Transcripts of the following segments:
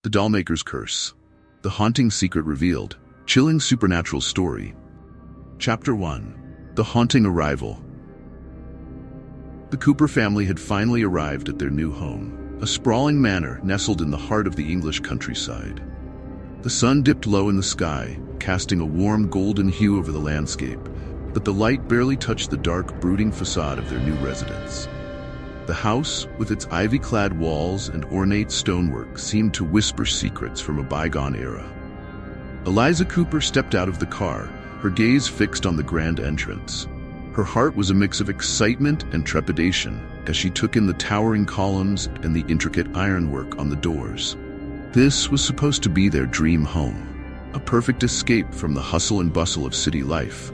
The Dollmaker's Curse. The Haunting Secret Revealed. Chilling Supernatural Story. Chapter 1. The Haunting Arrival. The Cooper family had finally arrived at their new home, a sprawling manor nestled in the heart of the English countryside. The sun dipped low in the sky, casting a warm golden hue over the landscape, but the light barely touched the dark, brooding facade of their new residence. The house, with its ivy-clad walls and ornate stonework, seemed to whisper secrets from a bygone era. Eliza Cooper stepped out of the car, her gaze fixed on the grand entrance. Her heart was a mix of excitement and trepidation as she took in the towering columns and the intricate ironwork on the doors. This was supposed to be their dream home, a perfect escape from the hustle and bustle of city life.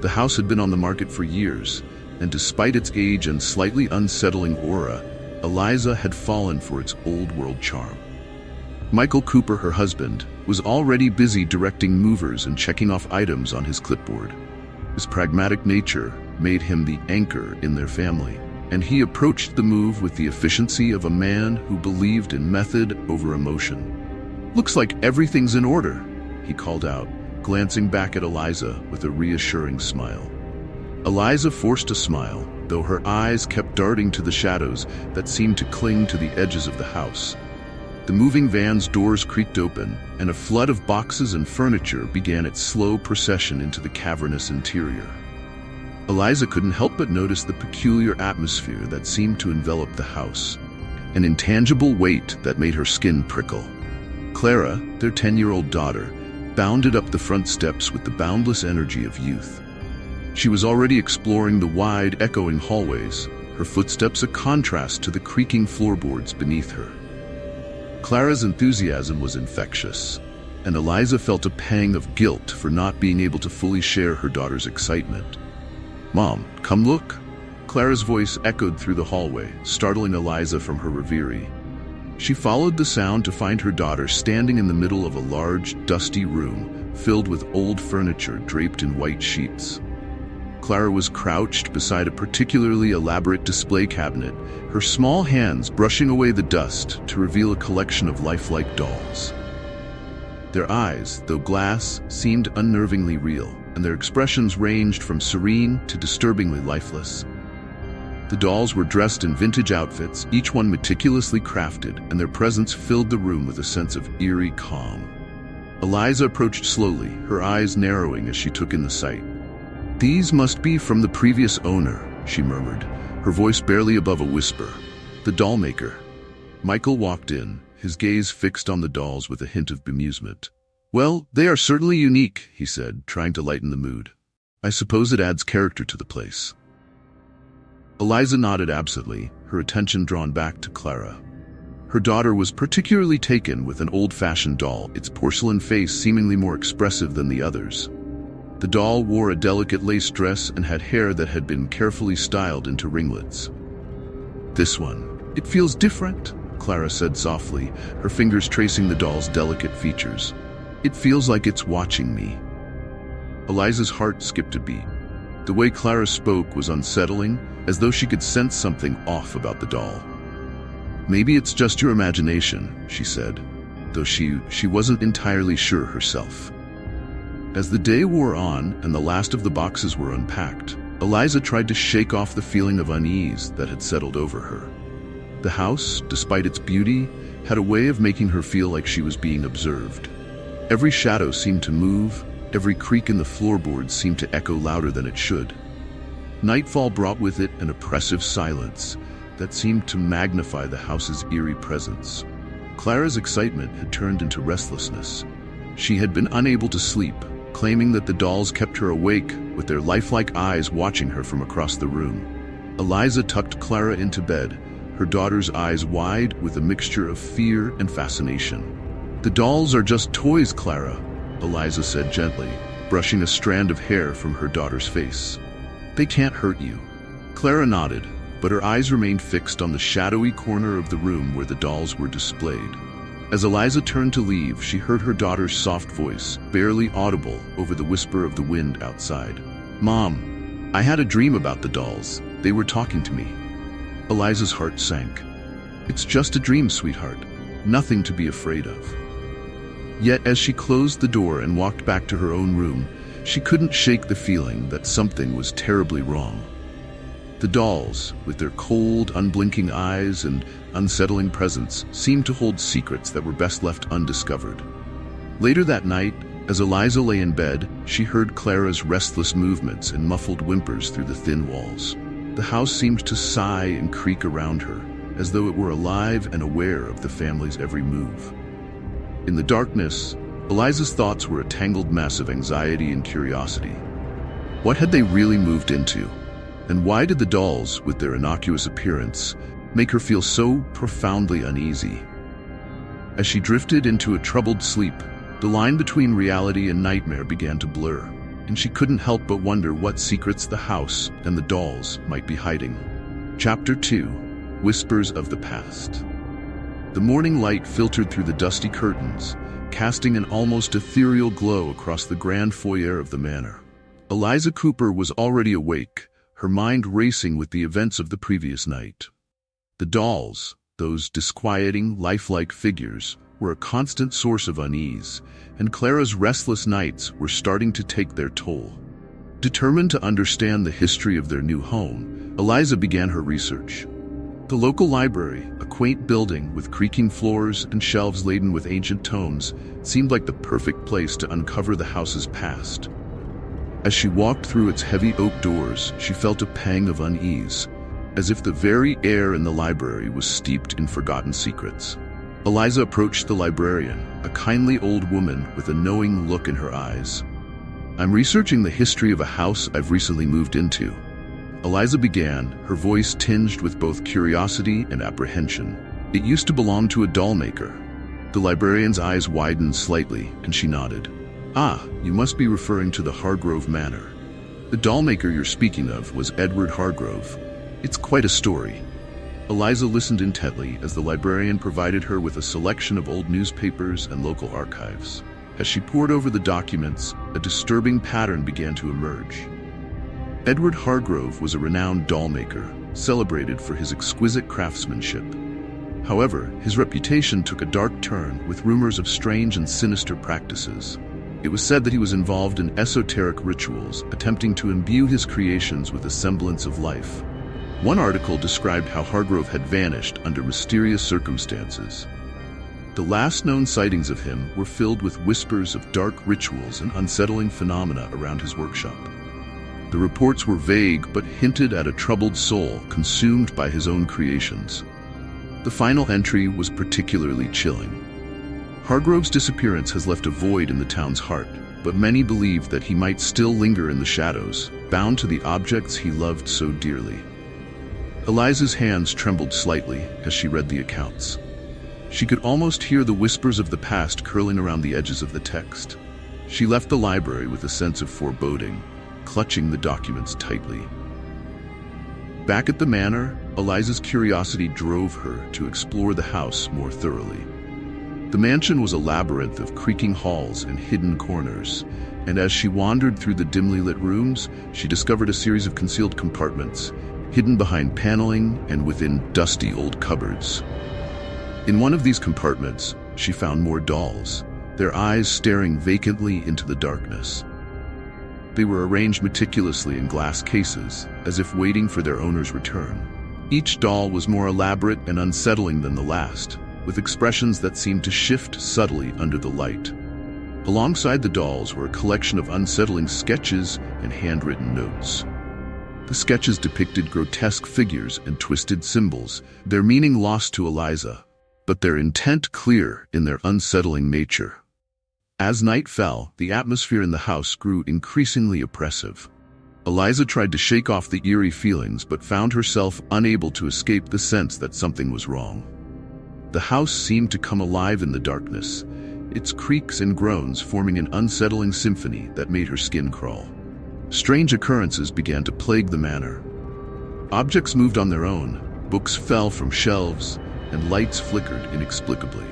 The house had been on the market for years, and despite its age and slightly unsettling aura, Eliza had fallen for its old-world charm. Michael Cooper, her husband, was already busy directing movers and checking off items on his clipboard. His pragmatic nature made him the anchor in their family, and he approached the move with the efficiency of a man who believed in method over emotion. "Looks like everything's in order," he called out, glancing back at Eliza with a reassuring smile. Eliza forced a smile, though her eyes kept darting to the shadows that seemed to cling to the edges of the house. The moving van's doors creaked open, and a flood of boxes and furniture began its slow procession into the cavernous interior. Eliza couldn't help but notice the peculiar atmosphere that seemed to envelop the house, an intangible weight that made her skin prickle. Clara, their 10-year-old daughter, bounded up the front steps with the boundless energy of youth. She was already exploring the wide, echoing hallways, her footsteps a contrast to the creaking floorboards beneath her. Clara's enthusiasm was infectious, and Eliza felt a pang of guilt for not being able to fully share her daughter's excitement. "Mom, come look." Clara's voice echoed through the hallway, startling Eliza from her reverie. She followed the sound to find her daughter standing in the middle of a large, dusty room filled with old furniture draped in white sheets. Clara was crouched beside a particularly elaborate display cabinet, her small hands brushing away the dust to reveal a collection of lifelike dolls. Their eyes, though glass, seemed unnervingly real, and their expressions ranged from serene to disturbingly lifeless. The dolls were dressed in vintage outfits, each one meticulously crafted, and their presence filled the room with a sense of eerie calm. Eliza approached slowly, her eyes narrowing as she took in the sight. "These must be from the previous owner," she murmured, her voice barely above a whisper. "The Dollmaker." Michael walked in, his gaze fixed on the dolls with a hint of bemusement. "Well, they are certainly unique," he said, trying to lighten the mood. "I suppose it adds character to the place." Eliza nodded absently, her attention drawn back to Clara. Her daughter was particularly taken with an old-fashioned doll, its porcelain face seemingly more expressive than the others. The doll wore a delicate lace dress and had hair that had been carefully styled into ringlets. "This one. It feels different," Clara said softly, her fingers tracing the doll's delicate features. "It feels like it's watching me." Eliza's heart skipped a beat. The way Clara spoke was unsettling, as though she could sense something off about the doll. "Maybe it's just your imagination," she said, though she wasn't entirely sure herself. As the day wore on and the last of the boxes were unpacked, Eliza tried to shake off the feeling of unease that had settled over her. The house, despite its beauty, had a way of making her feel like she was being observed. Every shadow seemed to move, every creak in the floorboards seemed to echo louder than it should. Nightfall brought with it an oppressive silence that seemed to magnify the house's eerie presence. Clara's excitement had turned into restlessness. She had been unable to sleep, claiming that the dolls kept her awake with their lifelike eyes watching her from across the room. Eliza tucked Clara into bed, her daughter's eyes wide with a mixture of fear and fascination. "The dolls are just toys, Clara," Eliza said gently, brushing a strand of hair from her daughter's face. "They can't hurt you." Clara nodded, but her eyes remained fixed on the shadowy corner of the room where the dolls were displayed. As Eliza turned to leave, she heard her daughter's soft voice, barely audible over the whisper of the wind outside. "Mom, I had a dream about the dolls. They were talking to me." Eliza's heart sank. "It's just a dream, sweetheart. nothing to be afraid of. Yet as she closed the door and walked back to her own room, she couldn't shake the feeling that something was terribly wrong. The dolls, with their cold, unblinking eyes and unsettling presence, seemed to hold secrets that were best left undiscovered. Later that night, as Eliza lay in bed, she heard Clara's restless movements and muffled whimpers through the thin walls. The house seemed to sigh and creak around her, as though it were alive and aware of the family's every move. In the darkness, Eliza's thoughts were a tangled mess of anxiety and curiosity. What had they really moved into? And why did the dolls, with their innocuous appearance, make her feel so profoundly uneasy? As she drifted into a troubled sleep, the line between reality and nightmare began to blur, and she couldn't help but wonder what secrets the house and the dolls might be hiding. Chapter 2: Whispers of the Past. The morning light filtered through the dusty curtains, casting an almost ethereal glow across the grand foyer of the manor. Eliza Cooper was already awake, her mind racing with the events of the previous night. The dolls, those disquieting, lifelike figures, were a constant source of unease, and Clara's restless nights were starting to take their toll. Determined to understand the history of their new home, Eliza began her research. The local library, a quaint building with creaking floors and shelves laden with ancient tomes, seemed like the perfect place to uncover the house's past. As she walked through its heavy oak doors, she felt a pang of unease, as if the very air in the library was steeped in forgotten secrets. Eliza approached the librarian, a kindly old woman with a knowing look in her eyes. "I'm researching the history of a house I've recently moved into." Eliza began, her voice tinged with both curiosity and apprehension. "It used to belong to a dollmaker." The librarian's eyes widened slightly, and she nodded. "Ah, you must be referring to the Hargrove Manor. The dollmaker you're speaking of was Edward Hargrove. It's quite a story." Eliza listened intently as the librarian provided her with a selection of old newspapers and local archives. As she pored over the documents, a disturbing pattern began to emerge. Edward Hargrove was a renowned dollmaker, celebrated for his exquisite craftsmanship. However, his reputation took a dark turn with rumors of strange and sinister practices. It was said that he was involved in esoteric rituals, attempting to imbue his creations with a semblance of life. One article described how Hargrove had vanished under mysterious circumstances. The last known sightings of him were filled with whispers of dark rituals and unsettling phenomena around his workshop. The reports were vague but hinted at a troubled soul consumed by his own creations. The final entry was particularly chilling. Hargrove's disappearance has left a void in the town's heart, but many believe that he might still linger in the shadows, bound to the objects he loved so dearly. Eliza's hands trembled slightly as she read the accounts. She could almost hear the whispers of the past curling around the edges of the text. She left the library with a sense of foreboding, clutching the documents tightly. Back at the manor, Eliza's curiosity drove her to explore the house more thoroughly. The mansion was a labyrinth of creaking halls and hidden corners, and as she wandered through the dimly lit rooms, she discovered a series of concealed compartments, hidden behind paneling and within dusty old cupboards. In one of these compartments, she found more dolls, their eyes staring vacantly into the darkness. They were arranged meticulously in glass cases, as if waiting for their owner's return. Each doll was more elaborate and unsettling than the last, with expressions that seemed to shift subtly under the light. Alongside the dolls were a collection of unsettling sketches and handwritten notes. The sketches depicted grotesque figures and twisted symbols, their meaning lost to Eliza, but their intent clear in their unsettling nature. As night fell, the atmosphere in the house grew increasingly oppressive. Eliza tried to shake off the eerie feelings but found herself unable to escape the sense that something was wrong. The house seemed to come alive in the darkness, its creaks and groans forming an unsettling symphony that made her skin crawl. Strange occurrences began to plague the manor. Objects moved on their own, books fell from shelves, and lights flickered inexplicably.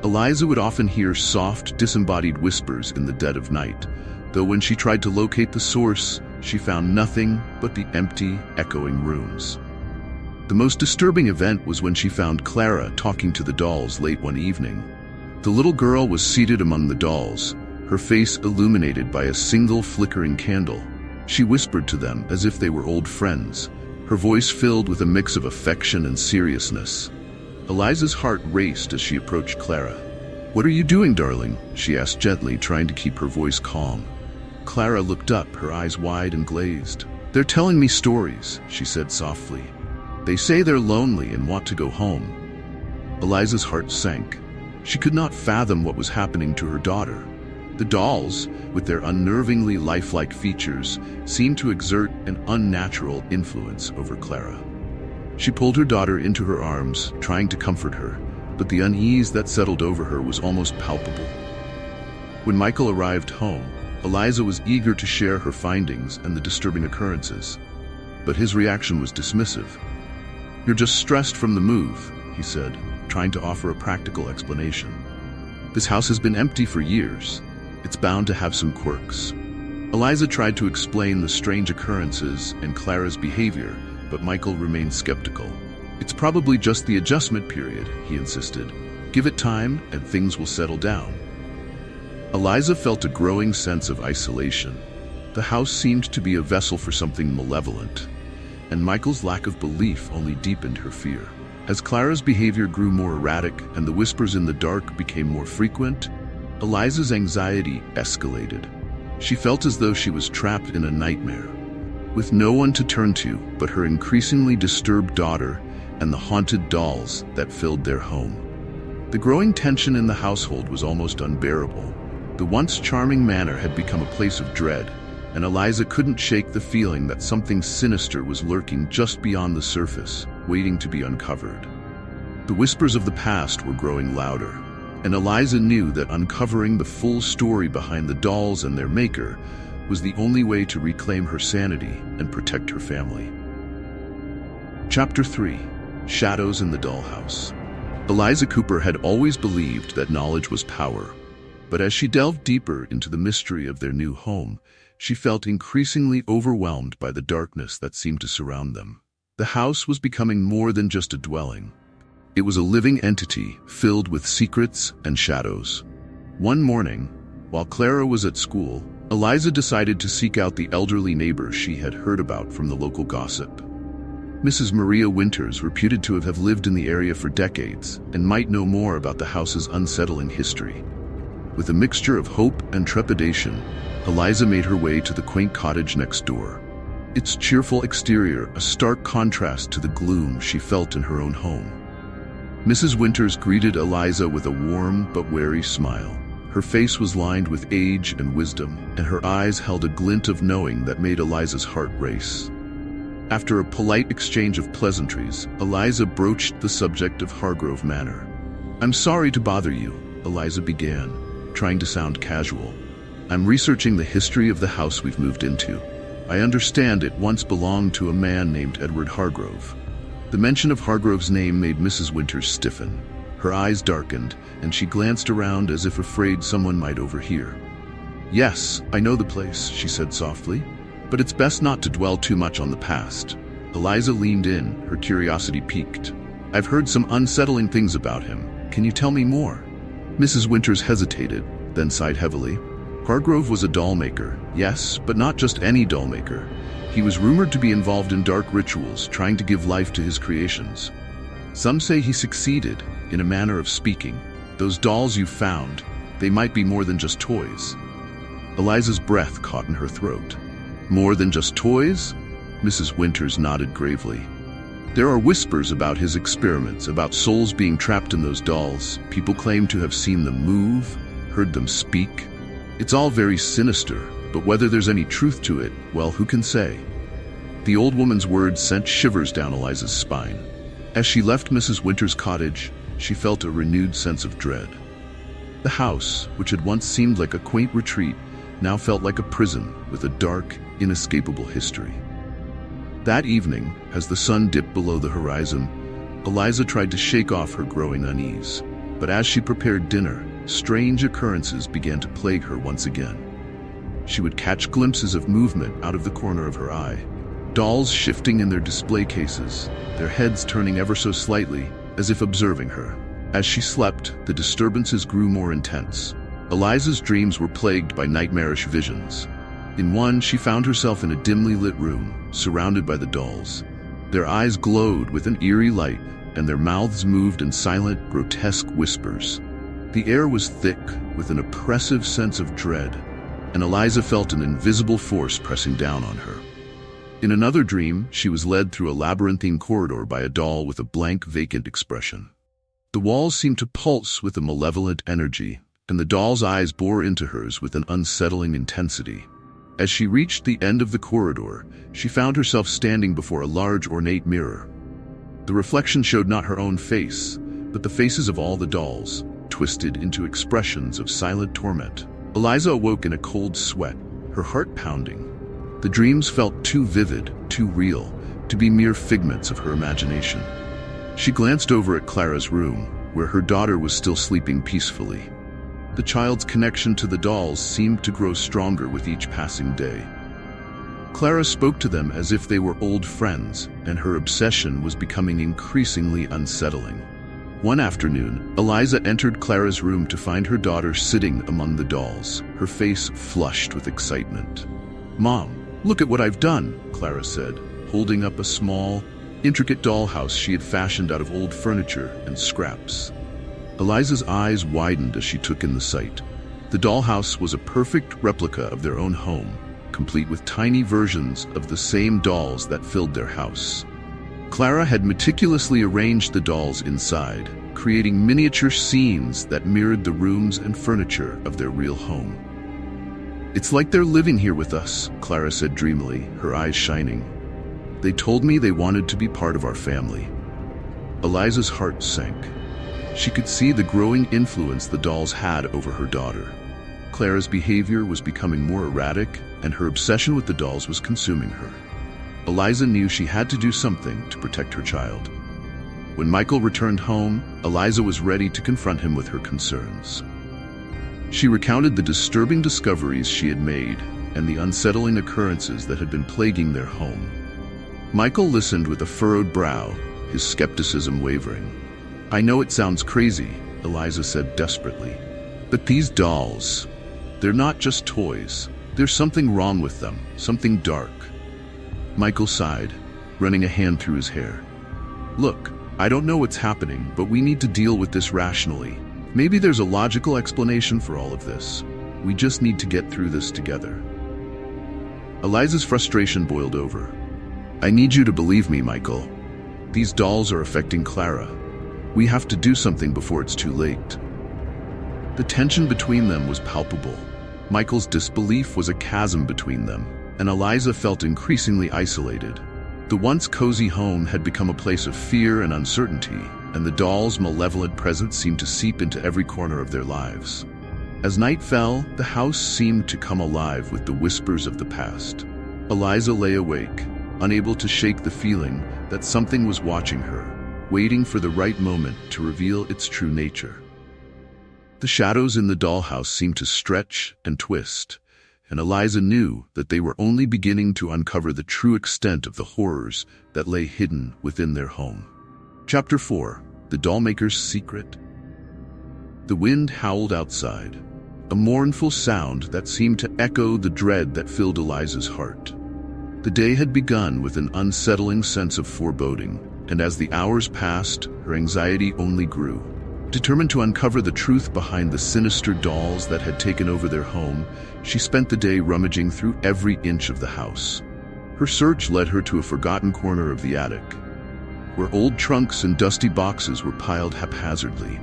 Eliza would often hear soft, disembodied whispers in the dead of night, though when she tried to locate the source, she found nothing but the empty, echoing rooms. The most disturbing event was when she found Clara talking to the dolls late one evening. The little girl was seated among the dolls, her face illuminated by a single flickering candle. She whispered to them as if they were old friends, her voice filled with a mix of affection and seriousness. Eliza's heart raced as she approached Clara. "What are you doing, darling?" she asked gently, trying to keep her voice calm. Clara looked up, her eyes wide and glazed. "They're telling me stories," she said softly. "They say they're lonely and want to go home." Eliza's heart sank. She could not fathom what was happening to her daughter. The dolls, with their unnervingly lifelike features, seemed to exert an unnatural influence over Clara. She pulled her daughter into her arms, trying to comfort her, but the unease that settled over her was almost palpable. When Michael arrived home, Eliza was eager to share her findings and the disturbing occurrences, but his reaction was dismissive. "You're just stressed from the move," he said, trying to offer a practical explanation. "This house has been empty for years. It's bound to have some quirks." Eliza tried to explain the strange occurrences and Clara's behavior, but Michael remained skeptical. "It's probably just the adjustment period," he insisted. "Give it time and things will settle down." Eliza felt a growing sense of isolation. The house seemed to be a vessel for something malevolent, and Michael's lack of belief only deepened her fear. As Clara's behavior grew more erratic and the whispers in the dark became more frequent, Eliza's anxiety escalated. She felt as though she was trapped in a nightmare, with no one to turn to but her increasingly disturbed daughter and the haunted dolls that filled their home. The growing tension in the household was almost unbearable. The once charming manor had become a place of dread, and Eliza couldn't shake the feeling that something sinister was lurking just beyond the surface, waiting to be uncovered. The whispers of the past were growing louder, and Eliza knew that uncovering the full story behind the dolls and their maker was the only way to reclaim her sanity and protect her family. Chapter 3: Shadows in the Dollhouse. Eliza Cooper had always believed that knowledge was power, but as she delved deeper into the mystery of their new home, she felt increasingly overwhelmed by the darkness that seemed to surround them. The house was becoming more than just a dwelling. It was a living entity filled with secrets and shadows. One morning, while Clara was at school, Eliza decided to seek out the elderly neighbor she had heard about from the local gossip. Mrs. Maria Winters, reputed to have lived in the area for decades and might know more about the house's unsettling history. With a mixture of hope and trepidation, Eliza made her way to the quaint cottage next door. Its cheerful exterior a stark contrast to the gloom she felt in her own home. Mrs. Winters greeted Eliza with a warm but wary smile. Her face was lined with age and wisdom, and her eyes held a glint of knowing that made Eliza's heart race. After a polite exchange of pleasantries, Eliza broached the subject of Hargrove Manor. "I'm sorry to bother you," Eliza began, trying to sound casual. "I'm researching the history of the house we've moved into. I understand it once belonged to a man named Edward Hargrove." The mention of Hargrove's name made Mrs. Winters stiffen. Her eyes darkened, and she glanced around as if afraid someone might overhear. "Yes, I know the place," she said softly, "but it's best not to dwell too much on the past." Eliza leaned in, her curiosity piqued. "I've heard some unsettling things about him. Can you tell me more?" Mrs. Winters hesitated, then sighed heavily. "Hargrove was a dollmaker, yes, but not just any dollmaker. He was rumored to be involved in dark rituals, trying to give life to his creations. Some say he succeeded, in a manner of speaking. Those dolls you found, they might be more than just toys." Eliza's breath caught in her throat. "More than just toys?" Mrs. Winters nodded gravely. "There are whispers about his experiments, about souls being trapped in those dolls. People claim to have seen them move, heard them speak. It's all very sinister, but whether there's any truth to it, well, who can say?" The old woman's words sent shivers down Eliza's spine. As she left Mrs. Winters' cottage, she felt a renewed sense of dread. The house, which had once seemed like a quaint retreat, now felt like a prison with a dark, inescapable history. That evening, as the sun dipped below the horizon, Eliza tried to shake off her growing unease. But as she prepared dinner, strange occurrences began to plague her once again. She would catch glimpses of movement out of the corner of her eye, dolls shifting in their display cases, their heads turning ever so slightly, as if observing her. As she slept, the disturbances grew more intense. Eliza's dreams were plagued by nightmarish visions. In one, she found herself in a dimly lit room, surrounded by the dolls. Their eyes glowed with an eerie light, and their mouths moved in silent, grotesque whispers. The air was thick with an oppressive sense of dread, and Eliza felt an invisible force pressing down on her. In another dream, she was led through a labyrinthine corridor by a doll with a blank, vacant expression. The walls seemed to pulse with a malevolent energy, and the doll's eyes bore into hers with an unsettling intensity. As she reached the end of the corridor, she found herself standing before a large, ornate mirror. The reflection showed not her own face, but the faces of all the dolls, twisted into expressions of silent torment. Eliza awoke in a cold sweat, her heart pounding. The dreams felt too vivid, too real, to be mere figments of her imagination. She glanced over at Clara's room, where her daughter was still sleeping peacefully. The child's connection to the dolls seemed to grow stronger with each passing day. Clara spoke to them as if they were old friends, and her obsession was becoming increasingly unsettling. One afternoon, Eliza entered Clara's room to find her daughter sitting among the dolls, her face flushed with excitement. "Mom, look at what I've done," Clara said, holding up a small, intricate dollhouse she had fashioned out of old furniture and scraps. Eliza's eyes widened as she took in the sight. The dollhouse was a perfect replica of their own home, complete with tiny versions of the same dolls that filled their house. Clara had meticulously arranged the dolls inside, creating miniature scenes that mirrored the rooms and furniture of their real home. "It's like they're living here with us," Clara said dreamily, her eyes shining. "They told me they wanted to be part of our family." Eliza's heart sank. She could see the growing influence the dolls had over her daughter. Clara's behavior was becoming more erratic, and her obsession with the dolls was consuming her. Eliza knew she had to do something to protect her child. When Michael returned home, Eliza was ready to confront him with her concerns. She recounted the disturbing discoveries she had made and the unsettling occurrences that had been plaguing their home. Michael listened with a furrowed brow, his skepticism wavering. "I know it sounds crazy," Eliza said desperately, "but these dolls, they're not just toys. There's something wrong with them, something dark." Michael sighed, running a hand through his hair. "Look, I don't know what's happening, but we need to deal with this rationally. Maybe there's a logical explanation for all of this. We just need to get through this together." Eliza's frustration boiled over. "I need you to believe me, Michael. These dolls are affecting Clara. We have to do something before it's too late." The tension between them was palpable. Michael's disbelief was a chasm between them, and Eliza felt increasingly isolated. The once cozy home had become a place of fear and uncertainty, and the dolls' malevolent presence seemed to seep into every corner of their lives. As night fell, the house seemed to come alive with the whispers of the past. Eliza lay awake, unable to shake the feeling that something was watching her, waiting for the right moment to reveal its true nature. The shadows in the dollhouse seemed to stretch and twist, and Eliza knew that they were only beginning to uncover the true extent of the horrors that lay hidden within their home. Chapter 4: The Dollmaker's Secret. The wind howled outside, a mournful sound that seemed to echo the dread that filled Eliza's heart. The day had begun with an unsettling sense of foreboding, and as the hours passed, her anxiety only grew. Determined to uncover the truth behind the sinister dolls that had taken over their home, she spent the day rummaging through every inch of the house. Her search led her to a forgotten corner of the attic, where old trunks and dusty boxes were piled haphazardly.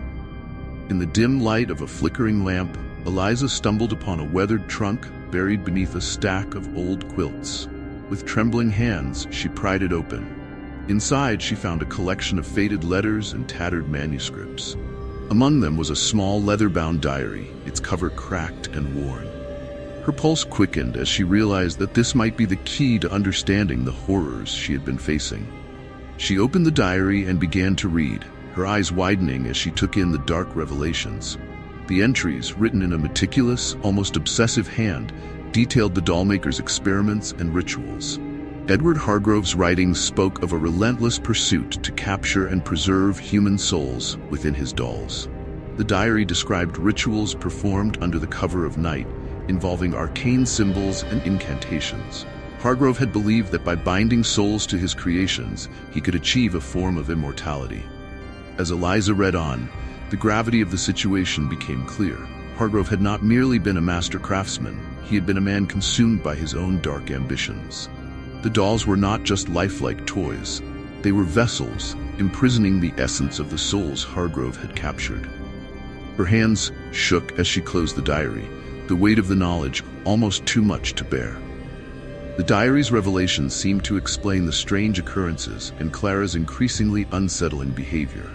In the dim light of a flickering lamp, Eliza stumbled upon a weathered trunk buried beneath a stack of old quilts. With trembling hands, she pried it open. Inside, she found a collection of faded letters and tattered manuscripts. Among them was a small leather-bound diary, its cover cracked and worn. Her pulse quickened as she realized that this might be the key to understanding the horrors she had been facing. She opened the diary and began to read, her eyes widening as she took in the dark revelations. The entries, written in a meticulous, almost obsessive hand, detailed the Dollmaker's experiments and rituals. Edward Hargrove's writings spoke of a relentless pursuit to capture and preserve human souls within his dolls. The diary described rituals performed under the cover of night, involving arcane symbols and incantations. Hargrove had believed that by binding souls to his creations, he could achieve a form of immortality. As Eliza read on, the gravity of the situation became clear. Hargrove had not merely been a master craftsman, he had been a man consumed by his own dark ambitions. The dolls were not just lifelike toys, they were vessels, imprisoning the essence of the souls Hargrove had captured. Her hands shook as she closed the diary, the weight of the knowledge almost too much to bear. The diary's revelations seemed to explain the strange occurrences and Clara's increasingly unsettling behavior.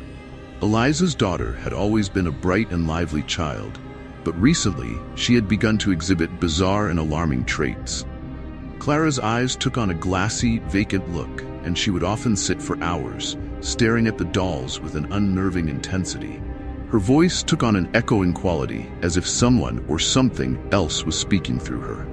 Eliza's daughter had always been a bright and lively child, but recently she had begun to exhibit bizarre and alarming traits. Clara's eyes took on a glassy, vacant look, and she would often sit for hours, staring at the dolls with an unnerving intensity. Her voice took on an echoing quality, as if someone or something else was speaking through her.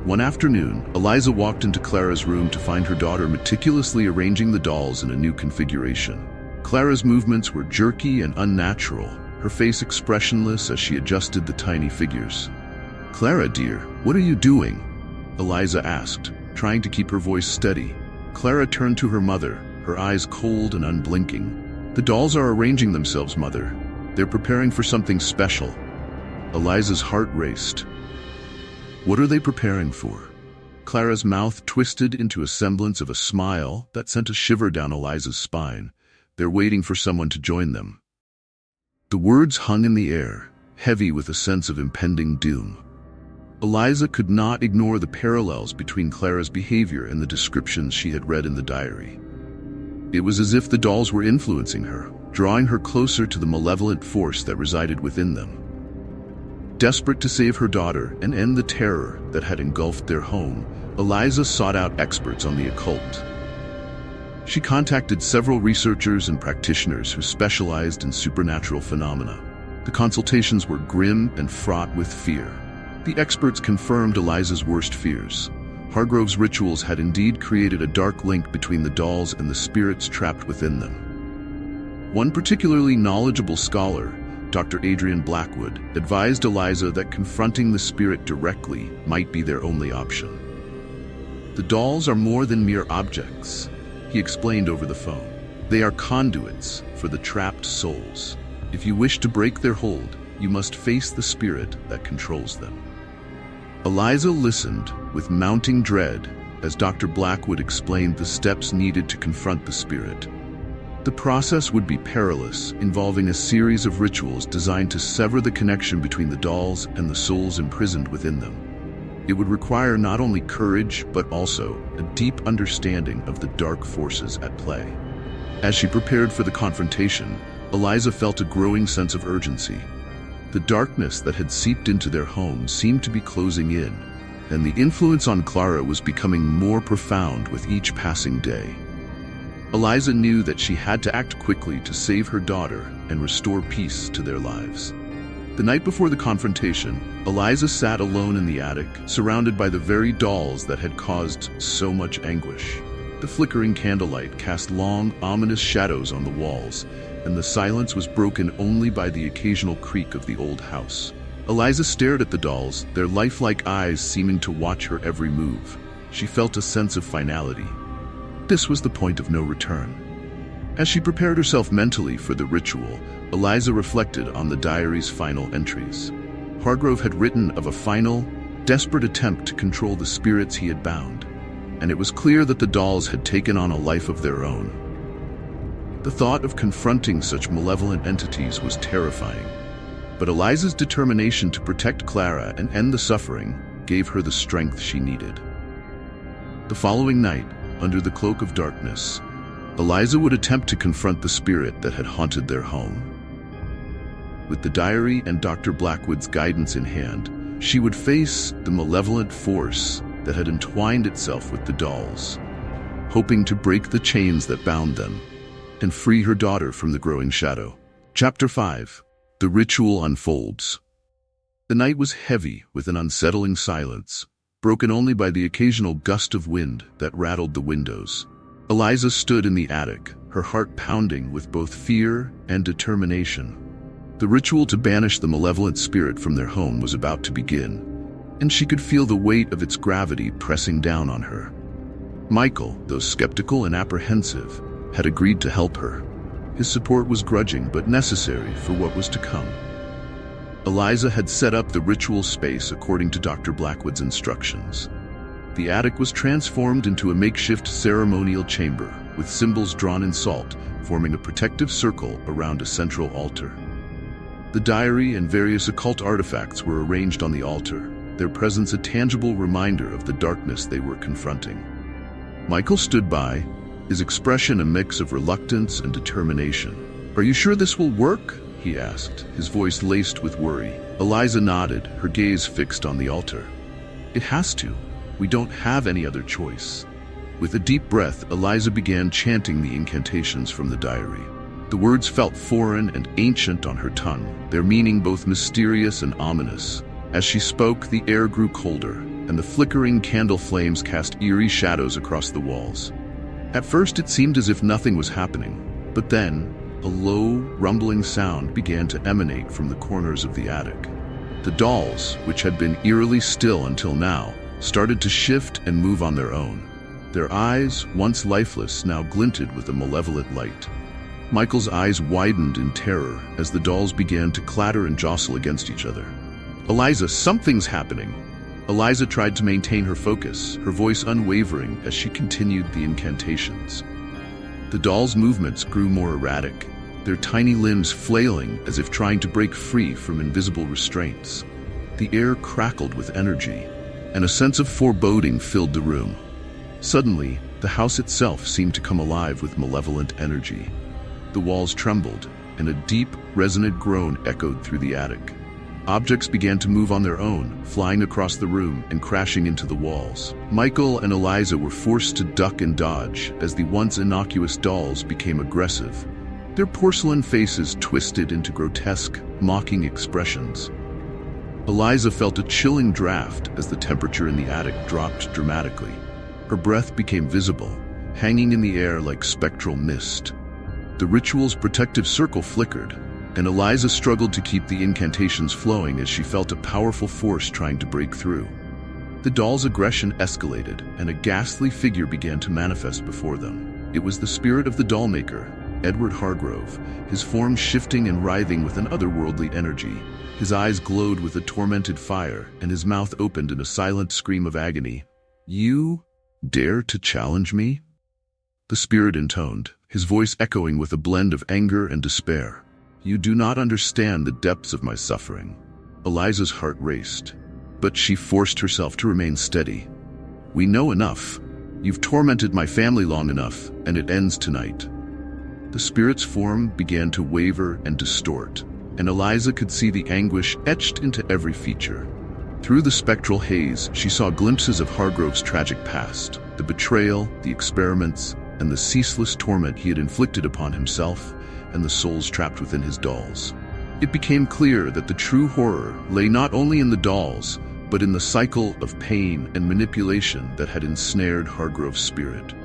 One afternoon, Eliza walked into Clara's room to find her daughter meticulously arranging the dolls in a new configuration. Clara's movements were jerky and unnatural, her face expressionless as she adjusted the tiny figures. "Clara, dear, what are you doing?" Eliza asked, trying to keep her voice steady. Clara turned to her mother, her eyes cold and unblinking. "The dolls are arranging themselves, Mother. They're preparing for something special." Eliza's heart raced. What are they preparing for? Clara's mouth twisted into a semblance of a smile that sent a shiver down Eliza's spine. They're waiting for someone to join them. The words hung in the air, heavy with a sense of impending doom. Eliza could not ignore the parallels between Clara's behavior and the descriptions she had read in the diary. It was as if the dolls were influencing her, drawing her closer to the malevolent force that resided within them. Desperate to save her daughter and end the terror that had engulfed their home, Eliza sought out experts on the occult. She contacted several researchers and practitioners who specialized in supernatural phenomena. The consultations were grim and fraught with fear. The experts confirmed Eliza's worst fears. Hargrove's rituals had indeed created a dark link between the dolls and the spirits trapped within them. One particularly knowledgeable scholar, Dr. Adrian Blackwood, advised Eliza that confronting the spirit directly might be their only option. "The dolls are more than mere objects," he explained over the phone. "They are conduits for the trapped souls. If you wish to break their hold, you must face the spirit that controls them." Eliza listened with mounting dread as Dr. Blackwood explained the steps needed to confront the spirit. The process would be perilous, involving a series of rituals designed to sever the connection between the dolls and the souls imprisoned within them. It would require not only courage, but also a deep understanding of the dark forces at play. As she prepared for the confrontation, Eliza felt a growing sense of urgency. The darkness that had seeped into their home seemed to be closing in, and the influence on Clara was becoming more profound with each passing day. Eliza knew that she had to act quickly to save her daughter and restore peace to their lives. The night before the confrontation, Eliza sat alone in the attic, surrounded by the very dolls that had caused so much anguish. The flickering candlelight cast long, ominous shadows on the walls, and the silence was broken only by the occasional creak of the old house. Eliza stared at the dolls, their lifelike eyes seeming to watch her every move. She felt a sense of finality. This was the point of no return. As she prepared herself mentally for the ritual, Eliza reflected on the diary's final entries. Hargrove had written of a final, desperate attempt to control the spirits he had bound, and it was clear that the dolls had taken on a life of their own. The thought of confronting such malevolent entities was terrifying, but Eliza's determination to protect Clara and end the suffering gave her the strength she needed. The following night, under the cloak of darkness, Eliza would attempt to confront the spirit that had haunted their home. With the diary and Dr. Blackwood's guidance in hand, she would face the malevolent force that had entwined itself with the dolls, hoping to break the chains that bound them and free her daughter from the growing shadow. Chapter 5. The Ritual Unfolds. The night was heavy with an unsettling silence. broken only by the occasional gust of wind that rattled the windows. Eliza stood in the attic, her heart pounding with both fear and determination. The ritual to banish the malevolent spirit from their home was about to begin, and she could feel the weight of its gravity pressing down on her. Michael, though skeptical and apprehensive, had agreed to help her. His support was grudging but necessary for what was to come. Eliza had set up the ritual space according to Dr. Blackwood's instructions. The attic was transformed into a makeshift ceremonial chamber, with symbols drawn in salt, forming a protective circle around a central altar. The diary and various occult artifacts were arranged on the altar, their presence a tangible reminder of the darkness they were confronting. Michael stood by, his expression a mix of reluctance and determination. "Are you sure this will work?" he asked, his voice laced with worry. Eliza nodded, her gaze fixed on the altar. "It has to. We don't have any other choice." With a deep breath, Eliza began chanting the incantations from the diary. The words felt foreign and ancient on her tongue, their meaning both mysterious and ominous. As she spoke, the air grew colder, and the flickering candle flames cast eerie shadows across the walls. At first it seemed as if nothing was happening, but then a low, rumbling sound began to emanate from the corners of the attic. The dolls, which had been eerily still until now, started to shift and move on their own. Their eyes, once lifeless, now glinted with a malevolent light. Michael's eyes widened in terror as the dolls began to clatter and jostle against each other. "Eliza, something's happening!" Eliza tried to maintain her focus, her voice unwavering as she continued the incantations. The dolls' movements grew more erratic, their tiny limbs flailing as if trying to break free from invisible restraints. The air crackled with energy, and a sense of foreboding filled the room. Suddenly, the house itself seemed to come alive with malevolent energy. The walls trembled, and a deep, resonant groan echoed through the attic. Objects began to move on their own, flying across the room and crashing into the walls. Michael and Eliza were forced to duck and dodge as the once innocuous dolls became aggressive. Their porcelain faces twisted into grotesque, mocking expressions. Eliza felt a chilling draft as the temperature in the attic dropped dramatically. Her breath became visible, hanging in the air like spectral mist. The ritual's protective circle flickered, and Eliza struggled to keep the incantations flowing as she felt a powerful force trying to break through. The doll's aggression escalated, and a ghastly figure began to manifest before them. It was the spirit of the Dollmaker, Edward Hargrove, his form shifting and writhing with an otherworldly energy. His eyes glowed with a tormented fire, and his mouth opened in a silent scream of agony. "You dare to challenge me?" The spirit intoned, his voice echoing with a blend of anger and despair. "You do not understand the depths of my suffering." Eliza's heart raced, but she forced herself to remain steady. "We know enough. You've tormented my family long enough, and it ends tonight." The spirit's form began to waver and distort, and Eliza could see the anguish etched into every feature. Through the spectral haze, she saw glimpses of Hargrove's tragic past, the betrayal, the experiments, and the ceaseless torment he had inflicted upon himself and the souls trapped within his dolls. It became clear that the true horror lay not only in the dolls, but in the cycle of pain and manipulation that had ensnared Hargrove's spirit.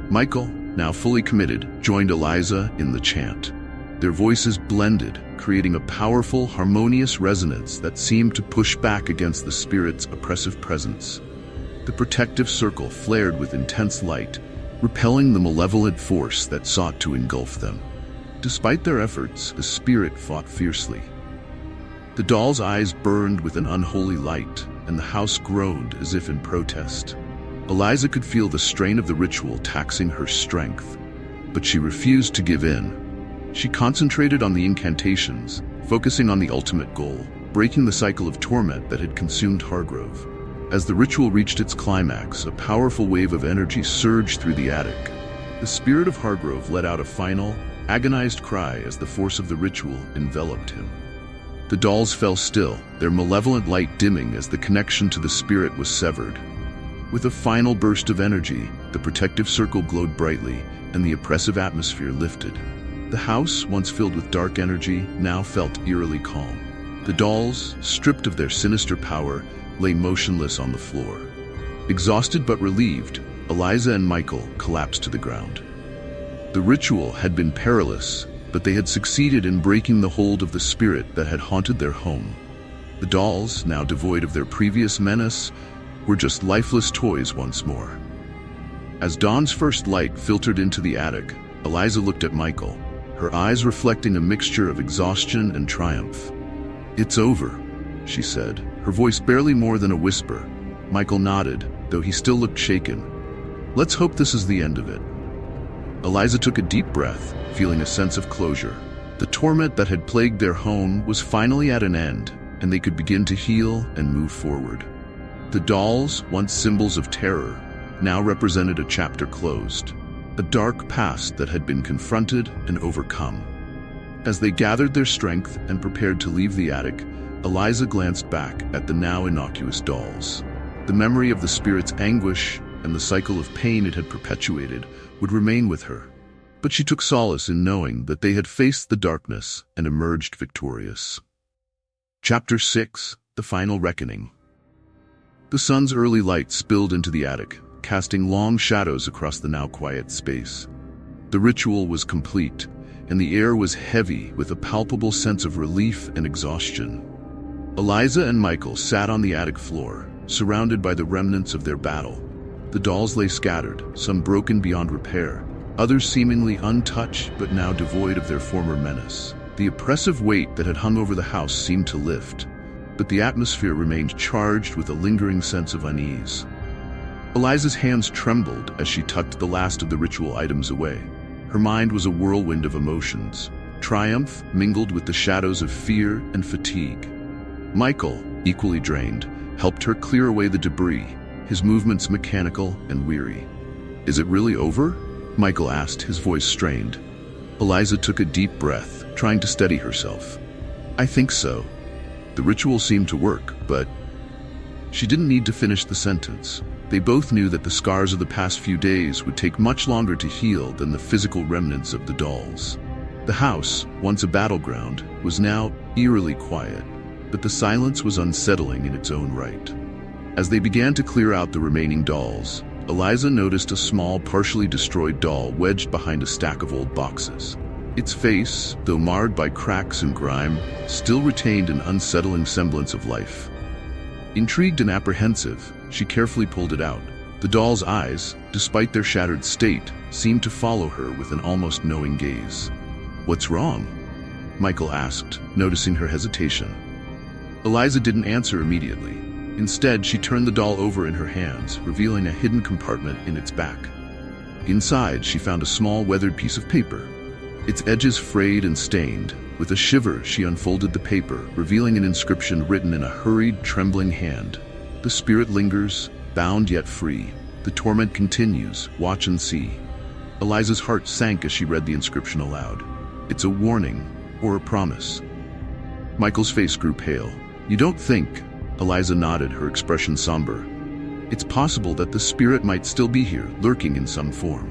Michael, now fully committed, joined Eliza in the chant. Their voices blended, creating a powerful, harmonious resonance that seemed to push back against the spirit's oppressive presence. The protective circle flared with intense light, repelling the malevolent force that sought to engulf them. Despite their efforts, the spirit fought fiercely. The doll's eyes burned with an unholy light, and the house groaned as if in protest. Eliza could feel the strain of the ritual taxing her strength, but she refused to give in. She concentrated on the incantations, focusing on the ultimate goal, breaking the cycle of torment that had consumed Hargrove. As the ritual reached its climax, a powerful wave of energy surged through the attic. The spirit of Hargrove let out a final, agonized cry as the force of the ritual enveloped him. The dolls fell still, their malevolent light dimming as the connection to the spirit was severed. With a final burst of energy, the protective circle glowed brightly, and the oppressive atmosphere lifted. The house, once filled with dark energy, now felt eerily calm. The dolls, stripped of their sinister power, lay motionless on the floor. Exhausted but relieved, Eliza and Michael collapsed to the ground. The ritual had been perilous, but they had succeeded in breaking the hold of the spirit that had haunted their home. The dolls, now devoid of their previous menace, were just lifeless toys once more. As dawn's first light filtered into the attic, Eliza looked at Michael, her eyes reflecting a mixture of exhaustion and triumph. "It's over," she said, her voice barely more than a whisper. Michael nodded, though he still looked shaken. "Let's hope this is the end of it." Eliza took a deep breath, feeling a sense of closure. The torment that had plagued their home was finally at an end, and they could begin to heal and move forward. The dolls, once symbols of terror, now represented a chapter closed, a dark past that had been confronted and overcome. As they gathered their strength and prepared to leave the attic, Eliza glanced back at the now innocuous dolls. The memory of the spirit's anguish and the cycle of pain it had perpetuated would remain with her, but she took solace in knowing that they had faced the darkness and emerged victorious. Chapter 6: The Final Reckoning. The sun's early light spilled into the attic, casting long shadows across the now quiet space. The ritual was complete, and the air was heavy with a palpable sense of relief and exhaustion. Eliza and Michael sat on the attic floor, surrounded by the remnants of their battle. The dolls lay scattered, some broken beyond repair, others seemingly untouched but now devoid of their former menace. The oppressive weight that had hung over the house seemed to lift, but the atmosphere remained charged with a lingering sense of unease. Eliza's hands trembled as she tucked the last of the ritual items away. Her mind was a whirlwind of emotions, triumph mingled with the shadows of fear and fatigue. Michael, equally drained, helped her clear away the debris, his movements mechanical and weary. "Is it really over?" Michael asked, his voice strained. Eliza took a deep breath, trying to steady herself. "I think so. The ritual seemed to work, but..." She didn't need to finish the sentence. They both knew that the scars of the past few days would take much longer to heal than the physical remnants of the dolls. The house, once a battleground, was now eerily quiet, but the silence was unsettling in its own right. As they began to clear out the remaining dolls, Eliza noticed a small, partially destroyed doll wedged behind a stack of old boxes. Its face, though marred by cracks and grime, still retained an unsettling semblance of life. Intrigued and apprehensive, she carefully pulled it out. The doll's eyes, despite their shattered state, seemed to follow her with an almost knowing gaze. "What's wrong?" Michael asked, noticing her hesitation. Eliza didn't answer immediately. Instead, she turned the doll over in her hands, revealing a hidden compartment in its back. Inside, she found a small weathered piece of paper, its edges frayed and stained. With a shiver, she unfolded the paper, revealing an inscription written in a hurried, trembling hand. "The spirit lingers, bound yet free. The torment continues, watch and see." Eliza's heart sank as she read the inscription aloud. "It's a warning, or a promise." Michael's face grew pale. "You don't think..." Eliza nodded, her expression somber. "It's possible that the spirit might still be here, lurking in some form."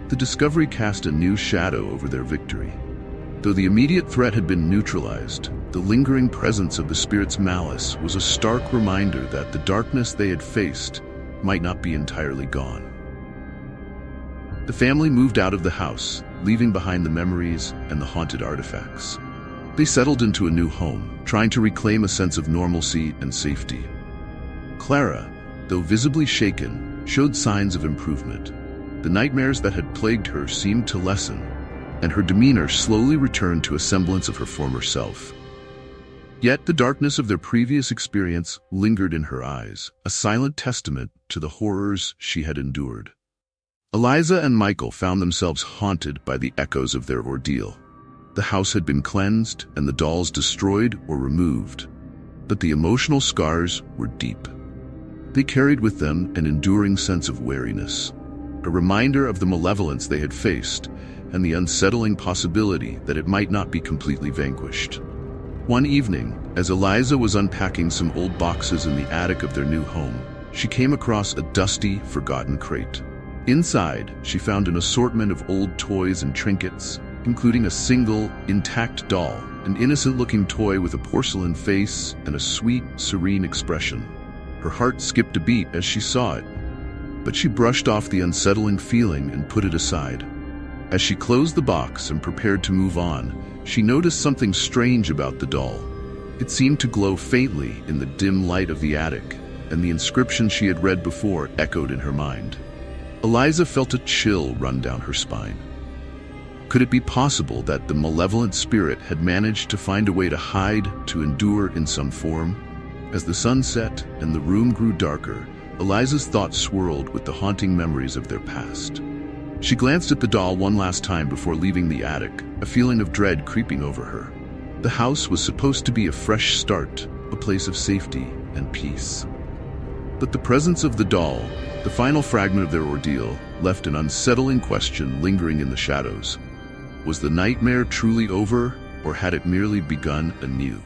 The discovery cast a new shadow over their victory. Though the immediate threat had been neutralized, the lingering presence of the spirit's malice was a stark reminder that the darkness they had faced might not be entirely gone. The family moved out of the house, leaving behind the memories and the haunted artifacts. They settled into a new home, trying to reclaim a sense of normalcy and safety. Clara, though visibly shaken, showed signs of improvement. The nightmares that had plagued her seemed to lessen, and her demeanor slowly returned to a semblance of her former self. Yet the darkness of their previous experience lingered in her eyes, a silent testament to the horrors she had endured. Eliza and Michael found themselves haunted by the echoes of their ordeal. The house had been cleansed and the dolls destroyed or removed, but the emotional scars were deep. They carried with them an enduring sense of wariness, a reminder of the malevolence they had faced and the unsettling possibility that it might not be completely vanquished. One evening, as Eliza was unpacking some old boxes in the attic of their new home, she came across a dusty, forgotten crate. Inside, she found an assortment of old toys and trinkets, including a single, intact doll an innocent-looking toy with a porcelain face and a sweet, serene expression. Her heart skipped a beat as she saw it, but she brushed off the unsettling feeling and put it aside. As she closed the box and prepared to move on, she noticed something strange about the doll. It seemed to glow faintly in the dim light of the attic, and the inscription she had read before echoed in her mind. Eliza felt a chill run down her spine. Could it be possible that the malevolent spirit had managed to find a way to hide, to endure in some form? As the sun set and the room grew darker, Eliza's thoughts swirled with the haunting memories of their past. She glanced at the doll one last time before leaving the attic, a feeling of dread creeping over her. The house was supposed to be a fresh start, a place of safety and peace. But the presence of the doll, the final fragment of their ordeal, left an unsettling question lingering in the shadows. Was the nightmare truly over, or had it merely begun anew?